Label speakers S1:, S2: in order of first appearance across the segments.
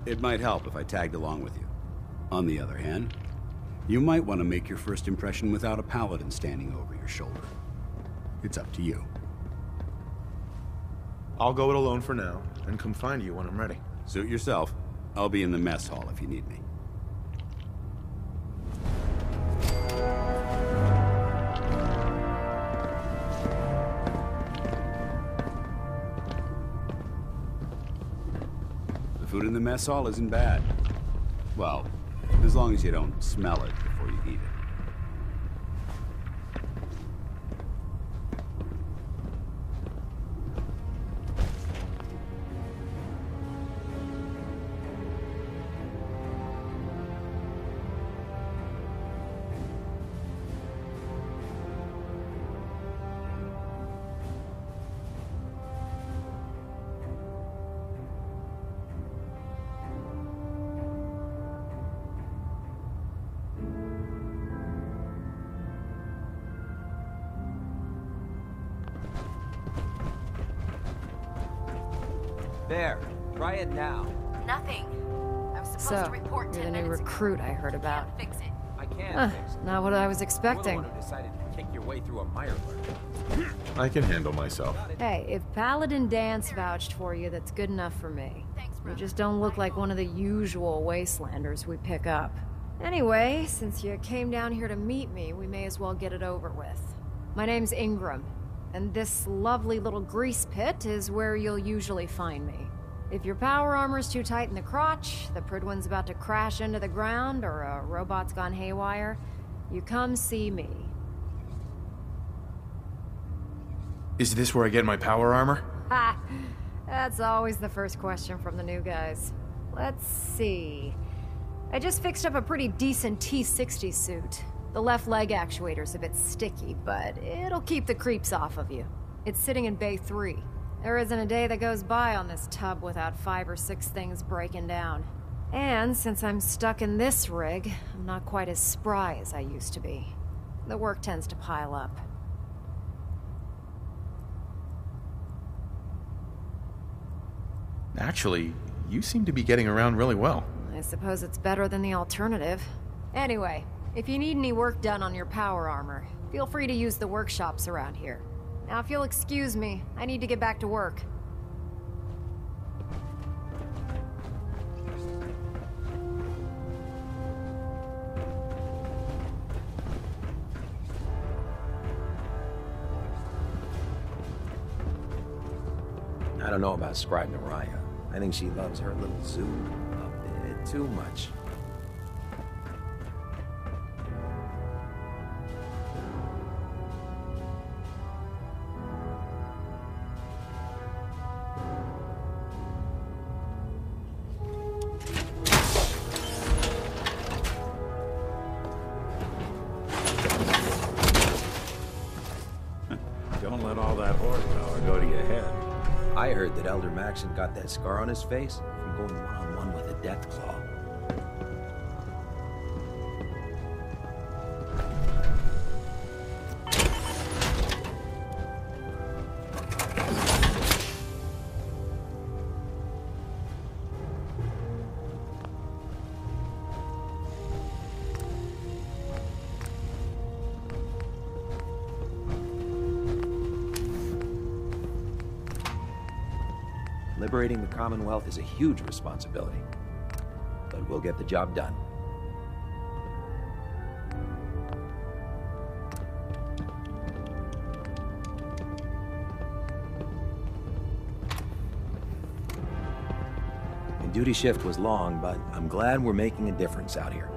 S1: It might help if I tagged along with you. On the other hand, you might want to make your first impression without a paladin standing over your shoulder. It's up to you.
S2: I'll go it alone for now, and come find you when I'm ready.
S1: Suit yourself. I'll be in the mess hall if you need me. The food in the mess hall isn't bad. Well, as long as you don't smell it before you eat it.
S3: There, try it now.
S4: Nothing. I was supposed to report
S5: you're
S4: 10
S5: the new
S4: minutes
S5: recruit
S4: ago.
S5: I heard about.
S4: Can't fix it.
S3: I can't fix it.
S5: Not what I was
S3: You're the
S5: expecting.
S3: one who decided to kick your way through a mire lurk.
S2: I can handle myself.
S5: Hey, if Paladin Dance vouched for you, that's good enough for me.
S4: Thanks,
S5: You
S4: brother.
S5: just don't look like one of the usual wastelanders we pick up. Anyway, since you came down here to meet me, we may as well get it over with. My name's Ingram, and this lovely little grease pit is where you'll usually find me. If your power armor's too tight in the crotch, the Prydwen's about to crash into the ground, or a robot's gone haywire, you come see me.
S2: Is this where I get my power armor?
S5: Ha! That's always the first question from the new guys. Let's see. I just fixed up a pretty decent T-60 suit. The left leg actuator's a bit sticky, but it'll keep the creeps off of you. It's sitting in Bay 3. There isn't a day that goes by on this tub without 5 or 6 things breaking down. And since I'm stuck in this rig, I'm not quite as spry as I used to be. The work tends to pile up.
S2: Actually, you seem to be getting around really well.
S5: I suppose it's better than the alternative. Anyway, if you need any work done on your power armor, feel free to use the workshops around here. Now, if you'll excuse me, I need to get back to work.
S3: I don't know about Scribe Naraya. I think she loves her little zoo a bit too much.
S1: Don't let all that horsepower go to your head.
S3: I heard that Elder Maxon got that scar on his face from going one-on-one with a Deathclaw. Liberating the Commonwealth is a huge responsibility, but we'll get the job done. My duty shift was long, but I'm glad we're making a difference out here.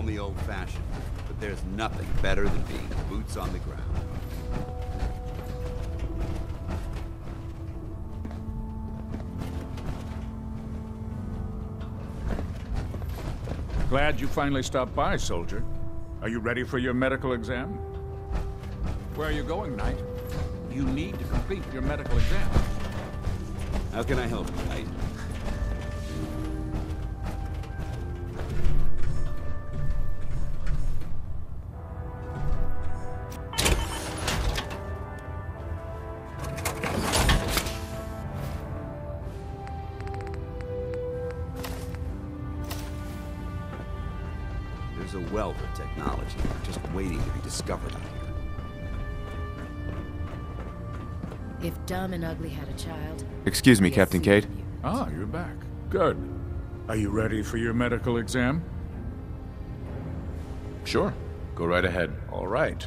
S1: call me old-fashioned, but there's nothing better than being boots on the ground.
S6: Glad you finally stopped by, soldier. Are you ready for your medical exam? Where are you going, Knight? You need to complete your medical exam.
S1: How can I help you, Knight? There's a wealth of technology just waiting to be discovered out here.
S7: If Dumb and Ugly had a child...
S2: Excuse me,
S7: yes,
S2: Captain Cade.
S6: Ah, you're back. Good. Are you ready for your medical exam?
S2: Sure. Go right ahead.
S6: All right.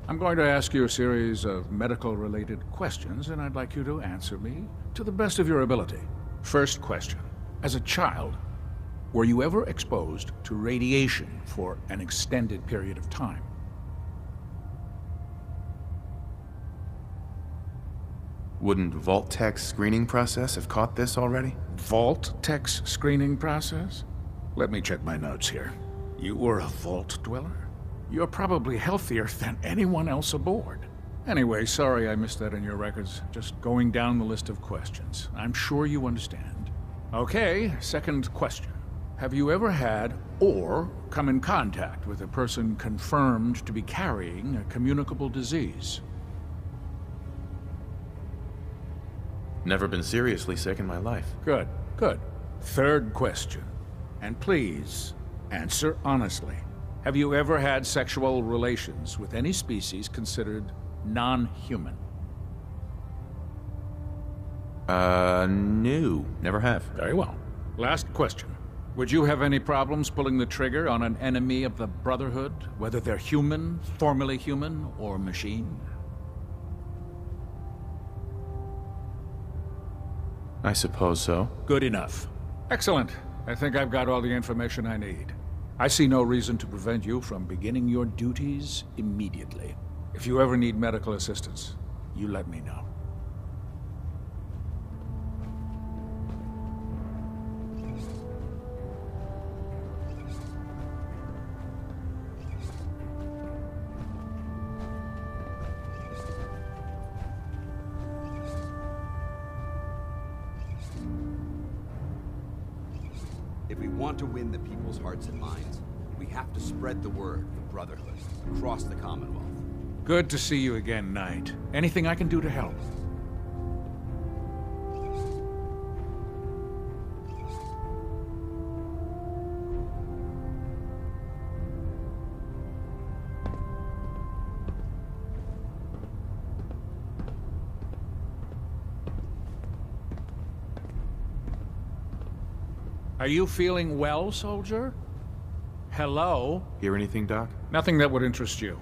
S6: I'm going to ask you a series of medical-related questions, and I'd like you to answer me to the best of your ability. First question. As a child, were you ever exposed to radiation for an extended period of time?
S2: Wouldn't Vault-Tech's screening process have caught this already?
S6: Vault-Tech's screening process? Let me check my notes here. You were a Vault dweller? You're probably healthier than anyone else aboard. Anyway, sorry I missed that in your records. Just going down the list of questions. I'm sure you understand. Okay, second question. Have you ever had or come in contact with a person confirmed to be carrying a communicable disease?
S2: Never been seriously sick in my life.
S6: Good, good. Third question. And please, answer honestly. Have you ever had sexual relations with any species considered non-human?
S2: No. Never have.
S6: Very well. Last question. Would you have any problems pulling the trigger on an enemy of the Brotherhood, whether they're human, formerly human, or machine?
S2: I suppose so.
S6: Good enough. Excellent. I think I've got all the information I need. I see no reason to prevent you from beginning your duties immediately. If you ever need medical assistance, you let me know.
S1: If we want to win the people's hearts and minds, we have to spread the word of the Brotherhood across the Commonwealth.
S6: Good to see you again, Knight. Anything I can do to help? Are you feeling well, soldier? Hello?
S2: Hear anything, Doc?
S6: Nothing that would interest you.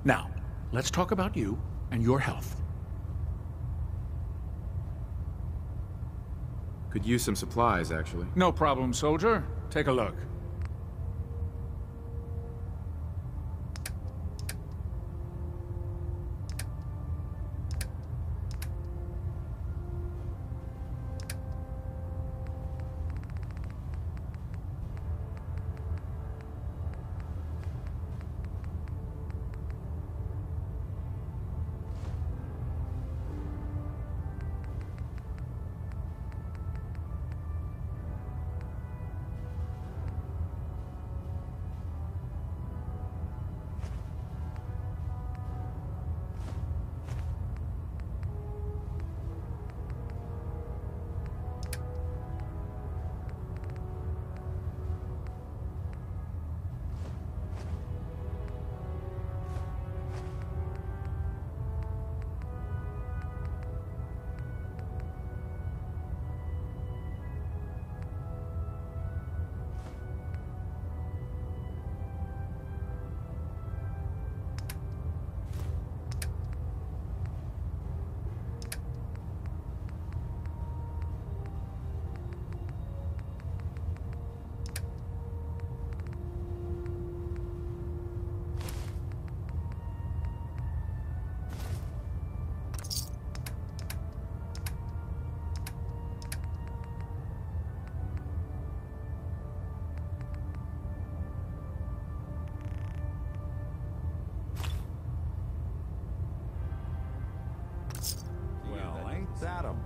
S6: Now, let's talk about you and your health.
S2: Could use some supplies, actually.
S6: No problem, soldier. Take a look.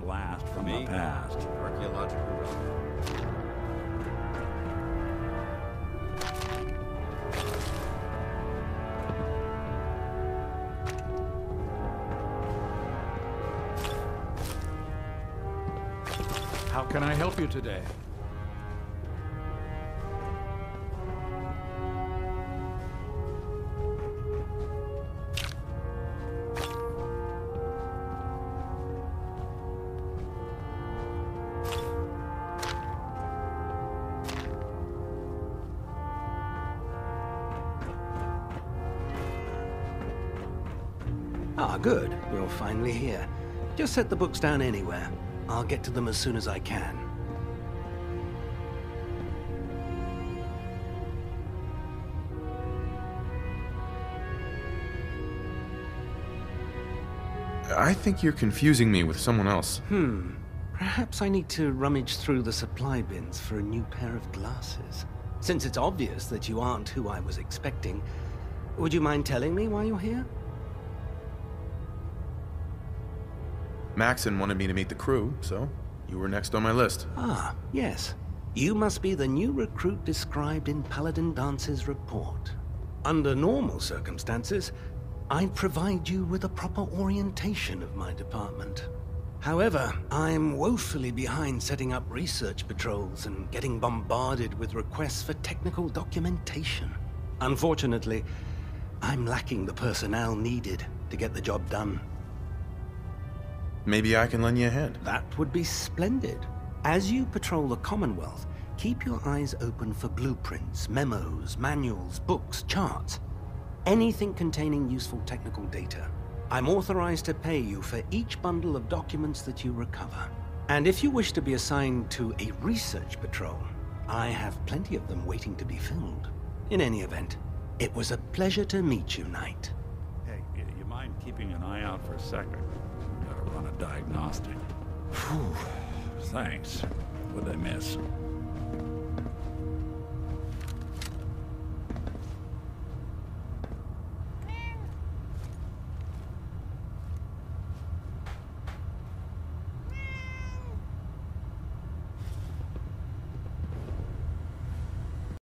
S8: blast from
S1: Me?
S8: the past.
S1: Archaeological relic.
S6: How can I help you today?
S9: Ah, good. You're finally here. Just set the books down anywhere. I'll get to them as soon as I can.
S2: I think you're confusing me with someone else.
S9: Perhaps I need to rummage through the supply bins for a new pair of glasses. Since it's obvious that you aren't who I was expecting, would you mind telling me why you're here?
S2: Maxon wanted me to meet the crew, so you were next on my list.
S9: Ah, yes. You must be the new recruit described in Paladin Dance's report. Under normal circumstances, I'd provide you with a proper orientation of my department. However, I'm woefully behind setting up research patrols and getting bombarded with requests for technical documentation. Unfortunately, I'm lacking the personnel needed to get the job done.
S2: Maybe I can lend you a hand.
S9: That would be splendid. As you patrol the Commonwealth, keep your eyes open for blueprints, memos, manuals, books, charts. Anything containing useful technical data. I'm authorized to pay you for each bundle of documents that you recover. And if you wish to be assigned to a research patrol, I have plenty of them waiting to be filled. In any event, it was a pleasure to meet you, Knight.
S8: Hey, you mind keeping an eye out for a second? Gotta run a diagnostic. Phew. Thanks. What'd I miss?